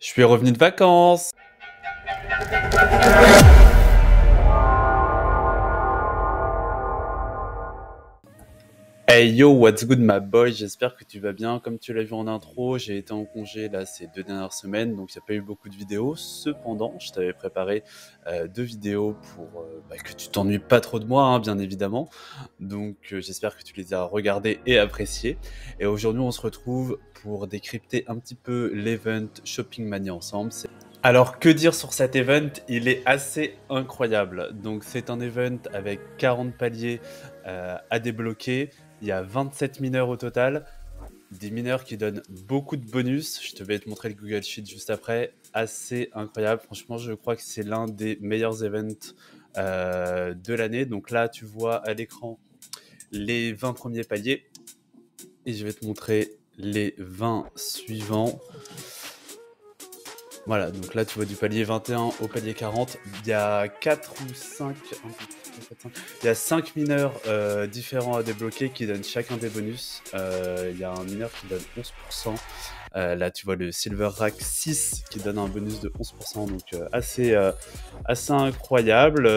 Je suis revenu de vacances. Hey yo, what's good my boy, j'espère que tu vas bien. Comme tu l'as vu en intro, j'ai été en congé là ces 2 dernières semaines, donc il n'y a pas eu beaucoup de vidéos. Cependant, je t'avais préparé 2 vidéos pour que tu t'ennuies pas trop de moi, hein, bien évidemment. Donc j'espère que tu les as regardées et appréciées. Et aujourd'hui, on se retrouve pour décrypter un petit peu l'event Shopping Mania ensemble. Alors, que dire sur cet event? Il est assez incroyable. Donc, c'est un event avec 40 paliers à débloquer. Il y a 27 mineurs au total. Des mineurs qui donnent beaucoup de bonus. Je te vais te montrer le Google Sheet juste après. Assez incroyable. Franchement, je crois que c'est l'un des meilleurs events de l'année. Donc là, tu vois à l'écran les 20 premiers paliers. Et je vais te montrer les 20 suivants. Voilà, donc là tu vois du palier 21 au palier 40, il y a 4 ou 5, il y a 5 mineurs différents à débloquer qui donnent chacun des bonus. Il y a un mineur qui donne 11%, là tu vois le Silver Rack 6 qui donne un bonus de 11%, donc assez incroyable,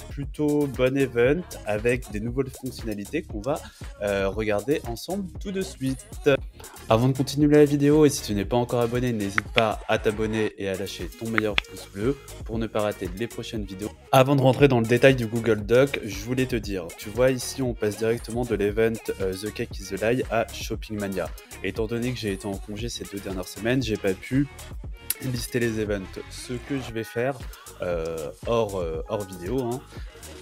plutôt bon event avec des nouvelles fonctionnalités qu'on va regarder ensemble tout de suite. Avant de continuer la vidéo, et si tu n'es pas encore abonné, n'hésite pas à t'abonner et à lâcher ton meilleur pouce bleu pour ne pas rater les prochaines vidéos. Avant de rentrer dans le détail du Google Doc, je voulais te dire, tu vois ici on passe directement de l'event The Cake is the Lie à Shopping Mania. Et étant donné que j'ai été en congé ces 2 dernières semaines, j'ai pas pu lister les events. Ce que je vais faire hors vidéo, hein.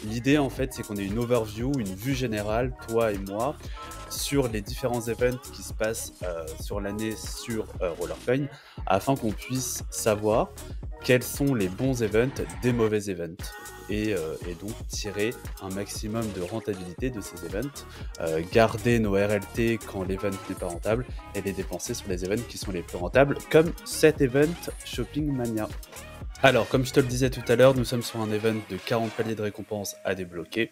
L'idée en fait c'est qu'on ait une overview, une vue générale, toi et moi, sur les différents events qui se passent sur l'année sur Rollercoin, afin qu'on puisse savoir quels sont les bons events des mauvais events et donc tirer un maximum de rentabilité de ces events, garder nos RLT quand l'event n'est pas rentable et les dépenser sur les events qui sont les plus rentables, comme cet event Shopping Mania. Alors, comme je te le disais tout à l'heure, nous sommes sur un event de 40 paliers de récompenses à débloquer.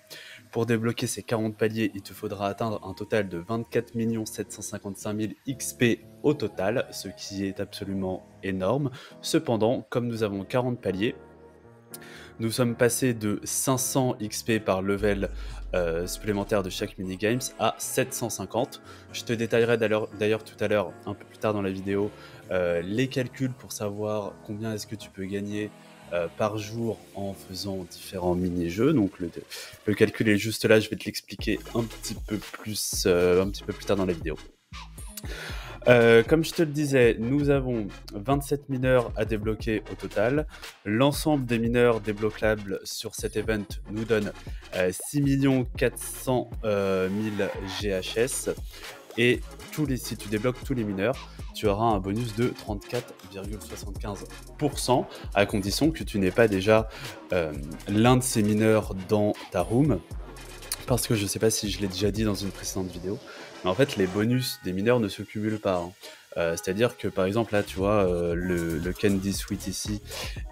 Pour débloquer ces 40 paliers, il te faudra atteindre un total de 24 755 000 XP au total, ce qui est absolument énorme. Cependant, comme nous avons 40 paliers, nous sommes passés de 500 XP par level supplémentaire de chaque minigames à 750. Je te détaillerai d'ailleurs tout à l'heure, un peu plus tard dans la vidéo, les calculs pour savoir combien est-ce que tu peux gagner par jour en faisant différents mini-jeux. Donc le calcul est juste là, je vais te l'expliquer un petit peu plus tard dans la vidéo. Comme je te le disais, nous avons 27 mineurs à débloquer au total. L'ensemble des mineurs débloquables sur cet event nous donne 6 400 000 GHS. Et si tu débloques tous les mineurs, tu auras un bonus de 34,75%, à condition que tu n'aies pas déjà l'un de ces mineurs dans ta room. Parce que je ne sais pas si je l'ai déjà dit dans une précédente vidéo, mais en fait les bonus des mineurs ne se cumulent pas, hein. C'est-à-dire que par exemple là tu vois le Candy Sweet ici,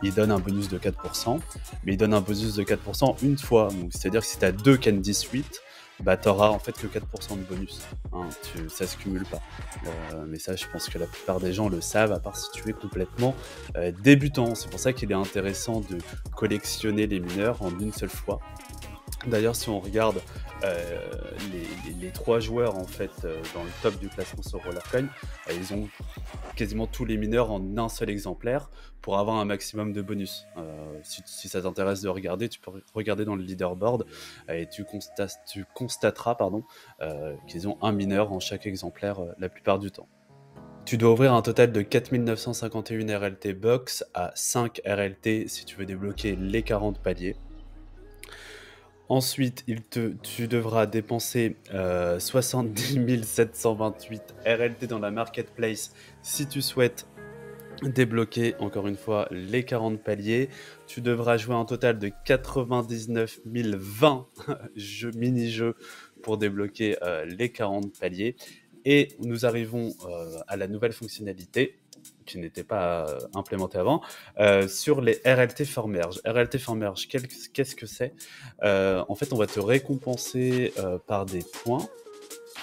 il donne un bonus de 4%, mais il donne un bonus de 4% une fois. Donc c'est-à-dire que si tu as 2 Candy Sweet, bah t'auras en fait que 4% de bonus, hein, ça se cumule pas. Mais ça je pense que la plupart des gens le savent, à part si tu es complètement débutant. C'est pour ça qu'il est intéressant de collectionner les mineurs en une seule fois. D'ailleurs, si on regarde les 3 joueurs en fait dans le top du classement sur Rollercoin, ils ont quasiment tous les mineurs en un seul exemplaire pour avoir un maximum de bonus. Si ça t'intéresse de regarder, tu peux regarder dans le leaderboard et tu constateras qu'ils ont un mineur en chaque exemplaire la plupart du temps. Tu dois ouvrir un total de 4 951 RLT box à 5 RLT si tu veux débloquer les 40 paliers. Ensuite, tu devras dépenser 70 728 RLT dans la marketplace si tu souhaites débloquer, encore une fois, les 40 paliers. Tu devras jouer un total de 99 020 mini-jeux pour débloquer les 40 paliers. Et nous arrivons à la nouvelle fonctionnalité qui n'était pas implémentée avant, sur les RLT for Merge. RLT for Merge, qu'est-ce que c'est? En fait, on va te récompenser par des points.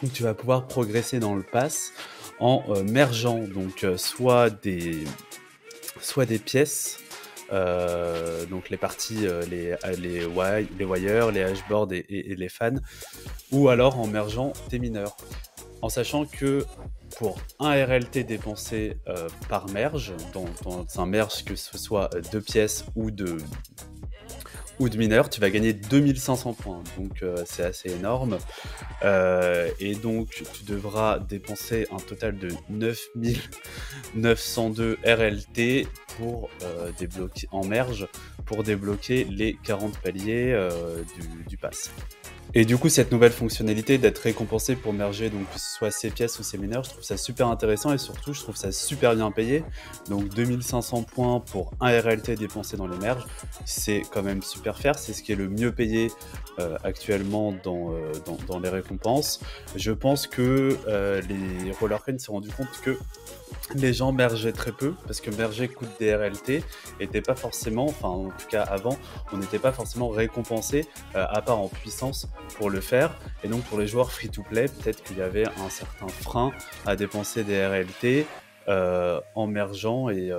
Donc, tu vas pouvoir progresser dans le pass en mergeant donc soit des soit des pièces, donc les parties, les wires, les hashboards et les fans, ou alors en mergeant tes mineurs. En sachant que pour un RLT dépensé par merge, dans un merge, que ce soit 2 pièces ou de mineurs, tu vas gagner 2500 points. Donc c'est assez énorme. Et donc tu devras dépenser un total de 9902 RLT pour débloquer en merge, pour débloquer les 40 paliers du pass. Et du coup, cette nouvelle fonctionnalité d'être récompensé pour merger, donc que ce soit ces pièces ou ces mineurs, je trouve ça super intéressant et surtout, je trouve ça super bien payé. Donc 2500 points pour un RLT dépensé dans les merges, c'est quand même super fair. C'est ce qui est le mieux payé actuellement dans les récompenses. Je pense que les Rollercoin s'est rendu compte que les gens mergeaient très peu, parce que merger coûte des RLT, était pas forcément, enfin en tout cas avant, on n'était pas forcément récompensé, à part en puissance, pour le faire. Et donc pour les joueurs free-to-play, peut-être qu'il y avait un certain frein à dépenser des RLT en mergeant, et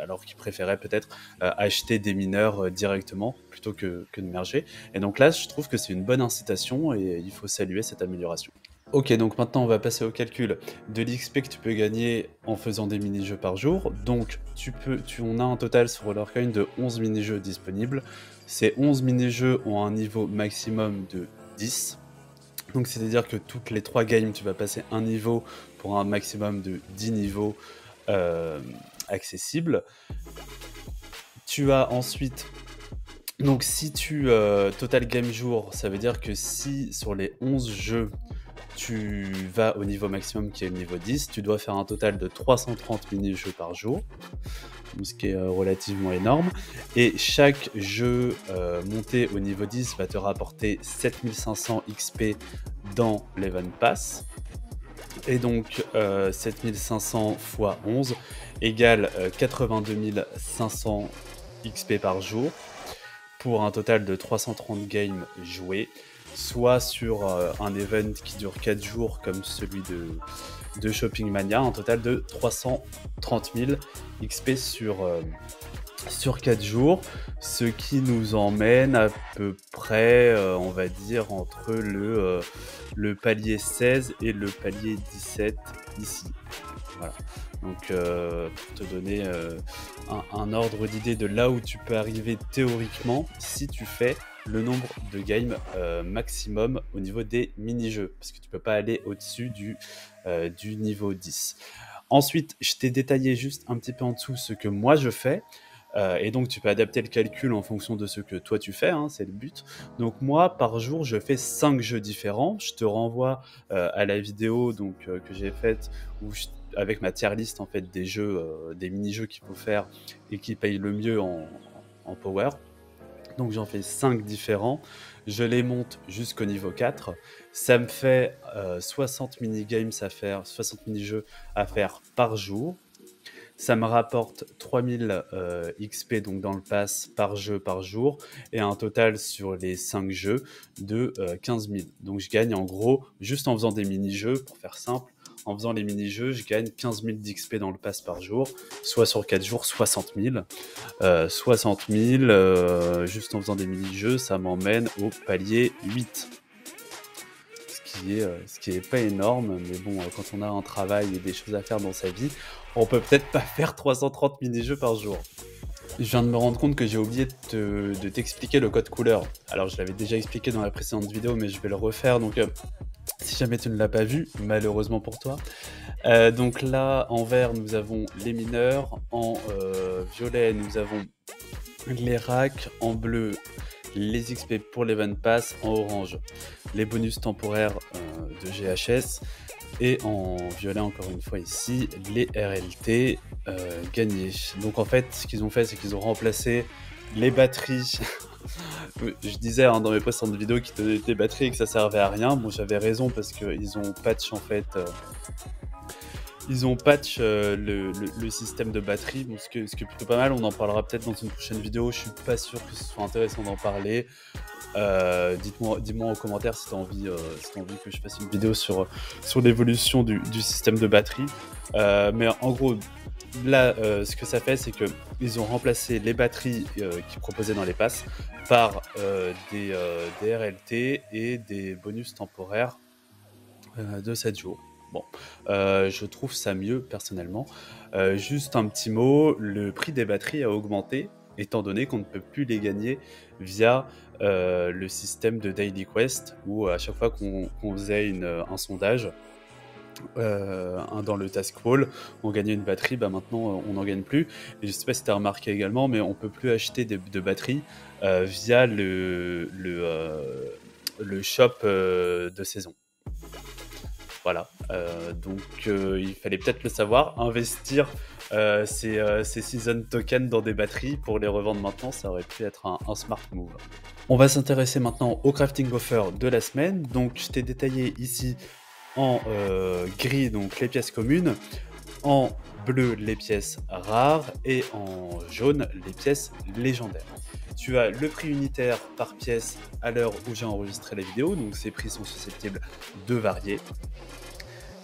alors qu'ils préféraient peut-être acheter des mineurs directement, plutôt que de merger. Et donc là, je trouve que c'est une bonne incitation, et il faut saluer cette amélioration. Ok, donc maintenant on va passer au calcul de l'XP que tu peux gagner en faisant des mini-jeux par jour. Donc on a un total sur Rollercoin de 11 mini-jeux disponibles. Ces 11 mini-jeux ont un niveau maximum de 10. Donc c'est-à-dire que toutes les 3 games, tu vas passer un niveau pour un maximum de 10 niveaux accessibles. Tu as ensuite... Donc si tu... total game jour, ça veut dire que si sur les 11 jeux, tu vas au niveau maximum qui est le niveau 10, tu dois faire un total de 330 mini-jeux par jour, ce qui est relativement énorme. Et chaque jeu monté au niveau 10 va te rapporter 7500 XP dans l'Event Pass. Et donc 7500 x 11 égale 82 500 XP par jour, pour un total de 330 games joués, soit sur un event qui dure 4 jours comme celui de Shopping Mania, un total de 330 000 XP sur 4 jours, ce qui nous emmène à peu près, on va dire, entre le palier 16 et le palier 17 ici. Voilà. Donc pour te donner un ordre d'idée de là où tu peux arriver théoriquement si tu fais le nombre de games maximum au niveau des mini-jeux, parce que tu peux pas aller au-dessus du niveau 10. Ensuite, je t'ai détaillé juste un petit peu en dessous ce que moi je fais. Et donc tu peux adapter le calcul en fonction de ce que toi tu fais, hein, c'est le but. Donc moi, par jour, je fais 5 jeux différents. Je te renvoie à la vidéo donc, que j'ai faite avec ma tier list en fait, des jeux, des mini-jeux qu'il faut faire et qui payent le mieux en power. Donc j'en fais 5 différents, je les monte jusqu'au niveau 4. Ça me fait 60 mini-games à faire, 60 mini-jeux à faire par jour. Ça me rapporte 3000 XP donc dans le pass par jeu par jour, et un total sur les 5 jeux de 15 000. Donc je gagne en gros, juste en faisant des mini-jeux, pour faire simple, en faisant les mini-jeux, je gagne 15 000 d'XP dans le pass par jour, soit sur 4 jours 60 000. 60 000, juste en faisant des mini-jeux, ça m'emmène au palier 8. Ce qui est pas énorme, mais bon, quand on a un travail et des choses à faire dans sa vie, on peut peut-être pas faire 330 mini-jeux par jour. Je viens de me rendre compte que j'ai oublié de t'expliquer le code couleur. Alors je l'avais déjà expliqué dans la précédente vidéo, mais je vais le refaire, donc si jamais tu ne l'as pas vu, malheureusement pour toi. Donc là, en vert, nous avons les mineurs, en violet, nous avons les racks, en bleu, les XP pour l'Event Pass, en orange, les bonus temporaires de GHS, et en violet, encore une fois ici, les RLT gagnés. Donc en fait, ce qu'ils ont fait, c'est qu'ils ont remplacé les batteries. Je disais dans mes précédentes vidéos qu'ils donnaient des batteries et que ça servait à rien. Bon, j'avais raison, parce qu'ils ont patch en fait... Ils ont patch le système de batterie, bon, ce qui est plutôt pas mal. On en parlera peut-être dans une prochaine vidéo. Je suis pas sûr que ce soit intéressant d'en parler. Dis-moi en commentaire si tu as envie que je fasse une vidéo sur l'évolution du système de batterie. Mais en gros, là, ce que ça fait, c'est qu'ils ont remplacé les batteries qu'ils proposaient dans les passes par des RLT et des bonus temporaires de 7 jours. Bon, je trouve ça mieux personnellement. Juste un petit mot, le prix des batteries a augmenté, étant donné qu'on ne peut plus les gagner via le système de Daily Quest, où à chaque fois qu'on faisait un sondage, dans le task wall, on gagnait une batterie, bah maintenant on n'en gagne plus. Et je sais pas si tu as remarqué également, mais on peut plus acheter de batteries via le shop de saison. Voilà, donc il fallait peut-être le savoir, investir ces season tokens dans des batteries pour les revendre maintenant, ça aurait pu être un smart move. On va s'intéresser maintenant au crafting offer de la semaine. Donc je t'ai détaillé ici en gris donc les pièces communes, en bleu les pièces rares et en jaune les pièces légendaires. Tu as le prix unitaire par pièce à l'heure où j'ai enregistré la vidéo, donc ces prix sont susceptibles de varier.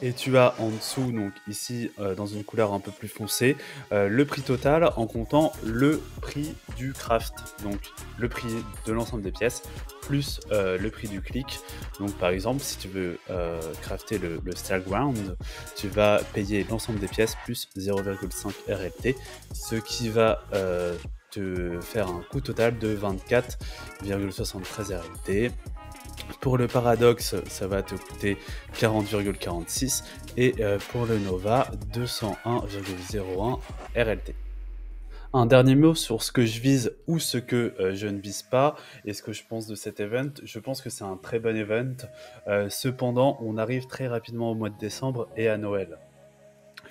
Et tu as en dessous, donc ici dans une couleur un peu plus foncée, le prix total en comptant le prix du craft, donc le prix de l'ensemble des pièces, plus le prix du clic. Donc par exemple, si tu veux crafter le Starground, tu vas payer l'ensemble des pièces plus 0,5 RLT, ce qui va te faire un coût total de 24,73 RLT. Pour le Paradoxe, ça va te coûter 40,46 et pour le Nova, 201,01 RLT. Un dernier mot sur ce que je vise ou ce que je ne vise pas et ce que je pense de cet event. Je pense que c'est un très bon event. Cependant, on arrive très rapidement au mois de décembre et à Noël.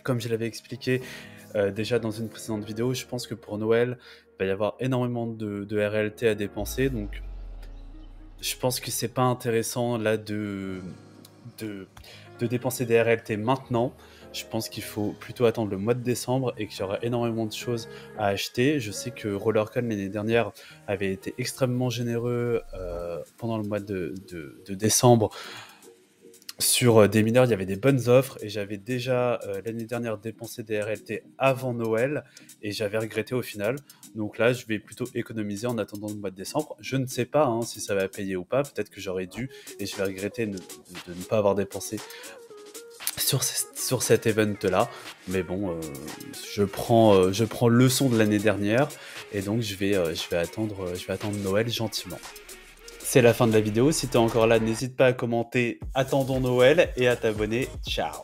Comme je l'avais expliqué déjà dans une précédente vidéo, je pense que pour Noël, il va y avoir énormément de RLT à dépenser. Donc, je pense que c'est pas intéressant là de dépenser des RLT maintenant. Je pense qu'il faut plutôt attendre le mois de décembre et qu'il y aura énormément de choses à acheter. Je sais que RollerCon l'année dernière avait été extrêmement généreux pendant le mois de décembre. Sur des mineurs, il y avait des bonnes offres et j'avais déjà l'année dernière dépensé des RLT avant Noël et j'avais regretté au final. Donc là, je vais plutôt économiser en attendant le mois de décembre. Je ne sais pas si ça va payer ou pas. Peut-être que j'aurais dû et je vais regretter de ne pas avoir dépensé sur cet event-là. Mais bon, je prends leçon de l'année dernière et donc je vais attendre Noël gentiment. C'est la fin de la vidéo. Si tu es encore là, n'hésite pas à commenter. Attendons Noël et à t'abonner. Ciao!